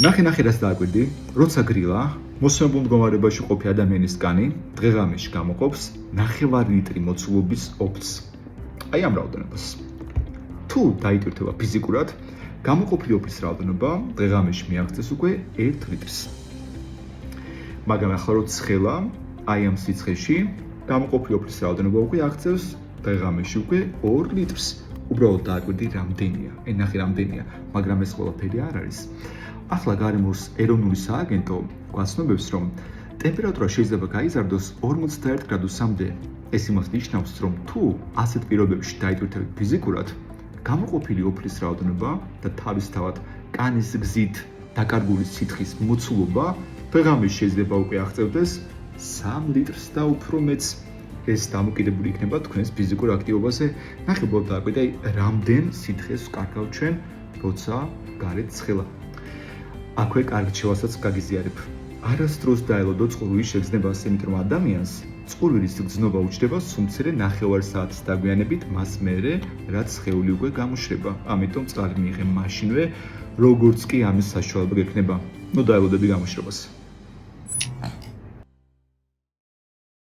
ნახე რაც დააკვირდი, როცა გრილა, მოსვენებულ მდგომარეობაში ყოფი ადამიანის კანი დღე-ღამეში გამოყოფს 9 ლიტრი მოცულობის ოფს. აი ამ რაოდენობას. თუ დაიტვირთება ფიზიკურად, გამოყოფილი ოფის რაოდენობა დღე-ღამეში მიაღწევს უკვე 1 litrს. მაგრამ ახლა რო ცხელა, აი ამ სიცხეში გამოყოფილი ოფის რაოდენობა უკვე აღწევს დღე-ღამეში უკვე 2 litrს. უბრალოდ დააკვირდი რამდენია. ნახე რამდენია, მაგრამ ეს ყველაფერი არ არის. ახლა გარემოს ეროვნული სააგენტო გვაცნობებს, რომ ტემპერატურა შეიძლება გაიზარდოს 41 გრადუსამდე. ეს იმას ნიშნავს, რომ თუ ასეთ პირობებში დაიტვირთებით ფიზიკურად, გამოყოფილი ოფლის რაოდენობა და თავისთავად კანის გზით დაკარგული სითხის მოცულობა დღე-ღამეში შეიძლება უკვე აღწევდეს 3 litrს და უფრო მეც. ეს დამოკიდებული იქნება თქვენს ფიზიკურ აქტივობაზე. ნახე ბოლოდ დააკვირდი, რამდენ სითხეს ვკარგავთ ჩვენ, როცა გარეთ ცხელა. აქვე კარგ ჩევასაც გაგიზიარებ. არასდროს დაელოდო წყურვილის შეგრძნებას, იმიტომ რომ ადამიანს წყურვილის გრძნობა უჩნდება სუმცირე 9 საათის დაგვიანებით მას მერე, რაც სხეული უკვე გამოშრება. ამიტომ წყალი მიიღე მაშინვე, როგორც კი ამის საშუალება გექნება. ნუ დაელოდები გამოშრებას.